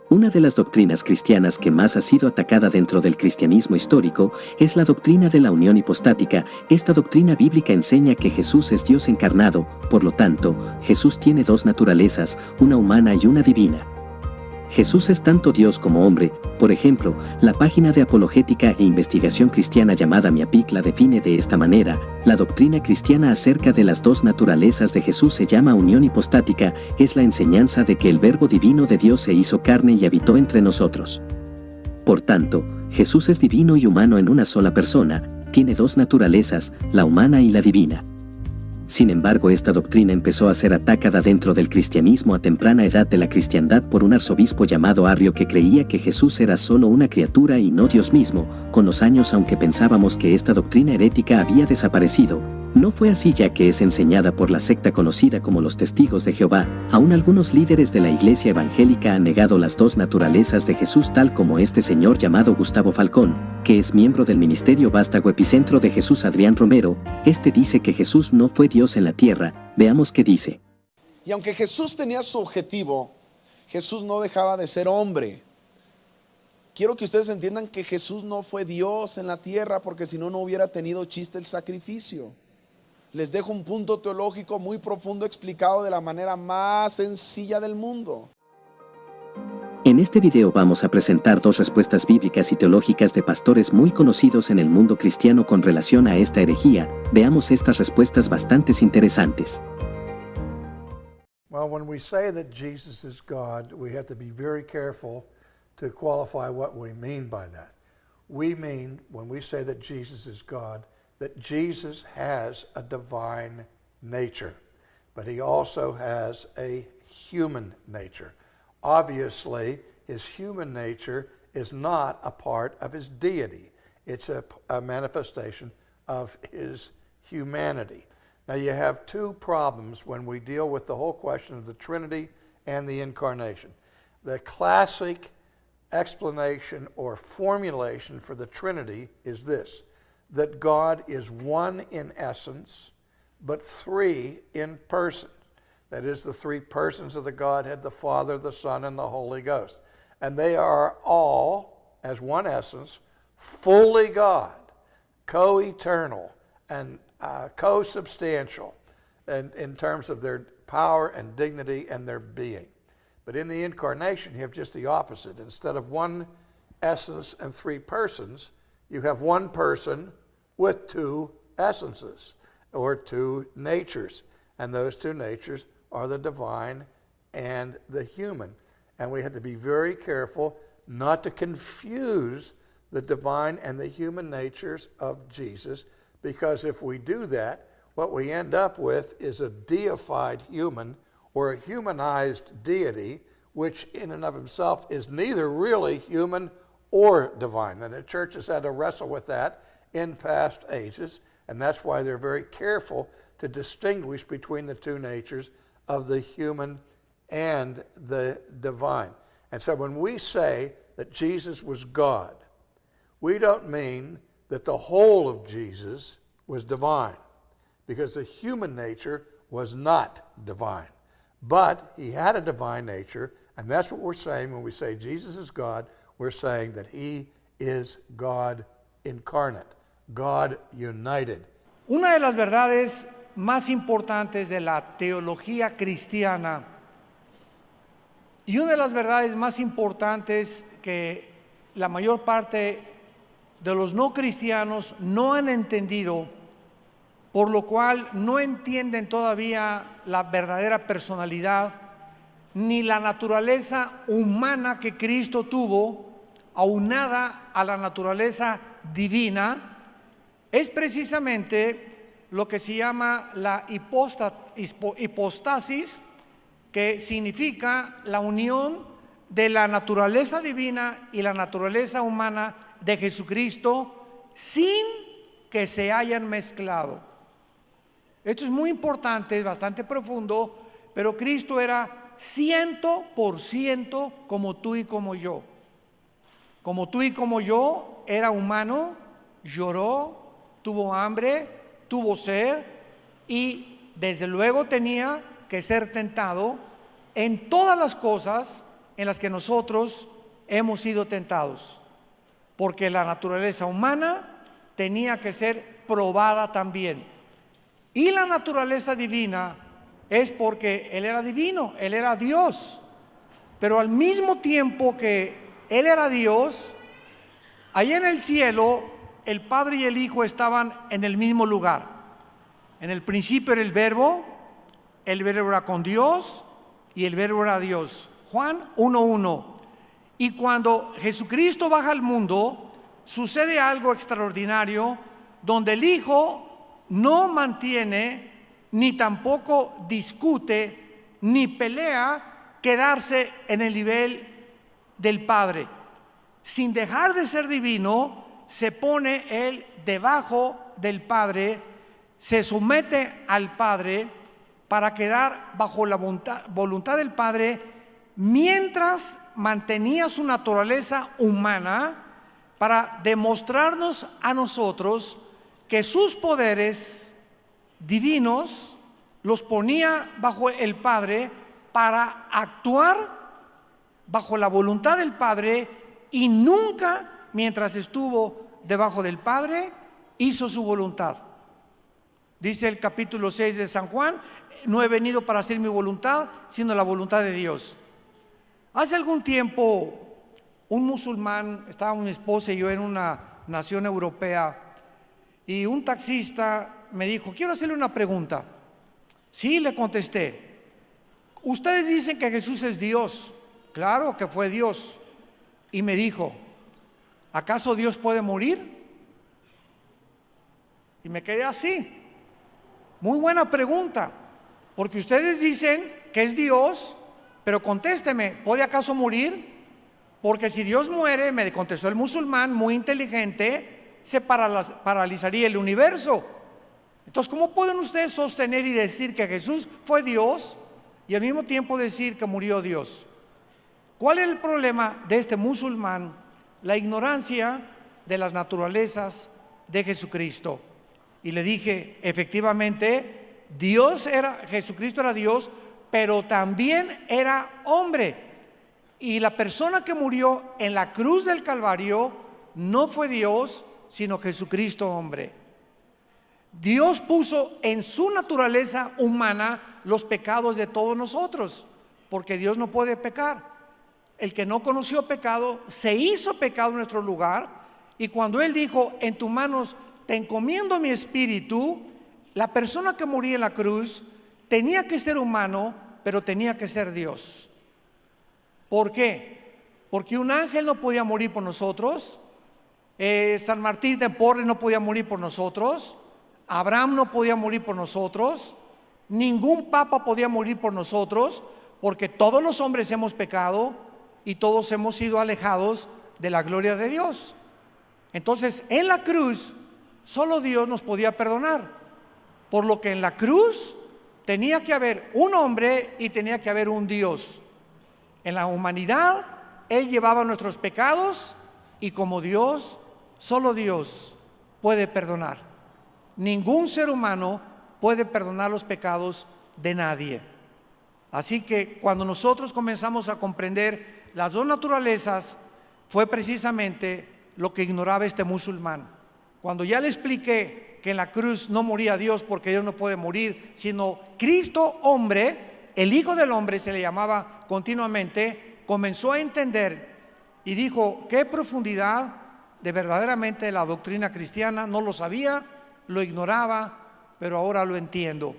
Una de las doctrinas cristianas que más ha sido atacada dentro del cristianismo histórico es la doctrina de la unión hipostática. Esta doctrina bíblica enseña que Jesús es Dios encarnado, por lo tanto, Jesús tiene dos naturalezas, una humana y una divina. Jesús es tanto Dios como hombre. Por ejemplo, la página de apologética e investigación cristiana llamada MIAPIC la define de esta manera: la doctrina cristiana acerca de las dos naturalezas de Jesús se llama unión hipostática, es la enseñanza de que el Verbo divino de Dios se hizo carne y habitó entre nosotros. Por tanto, Jesús es divino y humano en una sola persona, tiene dos naturalezas, la humana y la divina. Sin embargo, esta doctrina empezó a ser atacada dentro del cristianismo a temprana edad de la cristiandad por un arzobispo llamado Arrio que creía que Jesús era solo una criatura y no Dios mismo. Con los años, aunque pensábamos que esta doctrina herética había desaparecido, no fue así, ya que es enseñada por la secta conocida como los Testigos de Jehová. Aún algunos líderes de la iglesia evangélica han negado las dos naturalezas de Jesús, tal como este señor llamado Gustavo Falcón, que es miembro del ministerio Vástago Epicentro de Jesús. Adrián Romero, este dice que Jesús no fue Dios en la tierra. Veamos qué dice. Y aunque Jesús tenía su objetivo, Jesús no dejaba de ser hombre. Quiero que ustedes entiendan que Jesús no fue Dios en la tierra, porque si no, no hubiera tenido chiste el sacrificio. Les dejo un punto teológico muy profundo explicado de la manera más sencilla del mundo. En este video vamos a presentar dos respuestas bíblicas y teológicas de pastores muy conocidos en el mundo cristiano con relación a esta herejía. Veamos estas respuestas bastante interesantes. Well, when we say that Jesus is God, we have to be very careful to qualify what we mean by that. We mean, when we say that Jesus is God, that Jesus has a divine nature, but he also has a human nature. Obviously, his human nature is not a part of his deity. It's a manifestation of his humanity. Now, you have two problems when we deal with the whole question of the Trinity and the Incarnation. The classic explanation or formulation for the Trinity is this: that God is one in essence, but three in person. That is, the three persons of the Godhead, the Father, the Son, and the Holy Ghost. And they are all, as one essence, fully God, co-eternal, and co-substantial in terms of their power and dignity and their being. But in the Incarnation, you have just the opposite. Instead of one essence and three persons, you have one person with two essences, or two natures. And those two natures are the divine and the human. And we have to be very careful not to confuse the divine and the human natures of Jesus, because if we do that, what we end up with is a deified human, or a humanized deity, which in and of himself is neither really human or divine. And the church has had to wrestle with that in past ages, and that's why they're very careful to distinguish between the two natures of the human and the divine. And so when we say that Jesus was God, we don't mean that the whole of Jesus was divine, because the human nature was not divine. But he had a divine nature, and that's what we're saying when we say Jesus is God. We're saying that he is God incarnate, God united. Una de las verdades más importantes de la teología cristiana y una de las verdades más importantes que la mayor parte de los no cristianos no han entendido, por lo cual no entienden todavía la verdadera personalidad ni la naturaleza humana que Cristo tuvo, aunada a la naturaleza divina, es precisamente lo que se llama la hipostasis, que significa la unión de la naturaleza divina y la naturaleza humana de Jesucristo sin que se hayan mezclado. Esto es muy importante, es bastante profundo, pero Cristo era 100% como tú y como yo. Como tú y como yo, era humano, lloró, tuvo hambre, tuvo sed y desde luego tenía que ser tentado en todas las cosas en las que nosotros hemos sido tentados, porque la naturaleza humana tenía que ser probada también. Y la naturaleza divina es porque Él era divino, Él era Dios. Pero al mismo tiempo que Él era Dios, allá en el cielo, el Padre y el Hijo estaban en el mismo lugar. En el principio era el Verbo era con Dios y el Verbo era Dios. Juan 1:1. Y cuando Jesucristo baja al mundo, sucede algo extraordinario, donde el Hijo no mantiene, ni tampoco discute, ni pelea quedarse en el nivel del Padre. Sin dejar de ser divino, se pone Él debajo del Padre, se somete al Padre para quedar bajo la voluntad del Padre, mientras mantenía su naturaleza humana para demostrarnos a nosotros que sus poderes divinos los ponía bajo el Padre para actuar bajo la voluntad del Padre, y nunca, mientras estuvo debajo del Padre, hizo su voluntad. Dice el capítulo 6 de San Juan: no he venido para hacer mi voluntad, sino la voluntad de Dios. Hace algún tiempo, un musulmán, estaba mi esposa y yo en una nación europea, y un taxista me dijo: quiero hacerle una pregunta. Sí, le contesté. Ustedes dicen que Jesús es Dios. Claro que fue Dios. Y me dijo: ¿acaso Dios puede morir? Y me quedé así. Muy buena pregunta, porque ustedes dicen que es Dios, pero contésteme, ¿puede acaso morir? Porque si Dios muere, me contestó el musulmán, muy inteligente, se paralizaría el universo. Entonces, ¿cómo pueden ustedes sostener y decir que Jesús fue Dios y al mismo tiempo decir que murió Dios? ¿Cuál es el problema de este musulmán? La ignorancia de las naturalezas de Jesucristo. Y le dije, efectivamente, Jesucristo era Dios, pero también era hombre. Y la persona que murió en la cruz del Calvario no fue Dios, sino Jesucristo hombre. Dios puso en su naturaleza humana los pecados de todos nosotros, porque Dios no puede pecar. El que no conoció pecado se hizo pecado en nuestro lugar, y cuando Él dijo: en tus manos te encomiendo mi espíritu, la persona que moría en la cruz tenía que ser humano, pero tenía que ser Dios. ¿Por qué? Porque un ángel no podía morir por nosotros, San Martín de Porres no podía morir por nosotros, Abraham no podía morir por nosotros, ningún papa podía morir por nosotros, porque todos los hombres hemos pecado y todos hemos sido alejados de la gloria de Dios. Entonces, en la cruz solo Dios nos podía perdonar, por lo que en la cruz tenía que haber un hombre y tenía que haber un Dios. En la humanidad Él llevaba nuestros pecados, y como Dios, solo Dios puede perdonar. Ningún ser humano puede perdonar los pecados de nadie. Así que cuando nosotros comenzamos a comprender las dos naturalezas, fue precisamente lo que ignoraba este musulmán. Cuando ya le expliqué que en la cruz no moría Dios, porque Dios no puede morir, sino Cristo hombre, el Hijo del Hombre se le llamaba continuamente, comenzó a entender y dijo: qué profundidad de verdaderamente la doctrina cristiana. No lo sabía, lo ignoraba, pero ahora lo entiendo.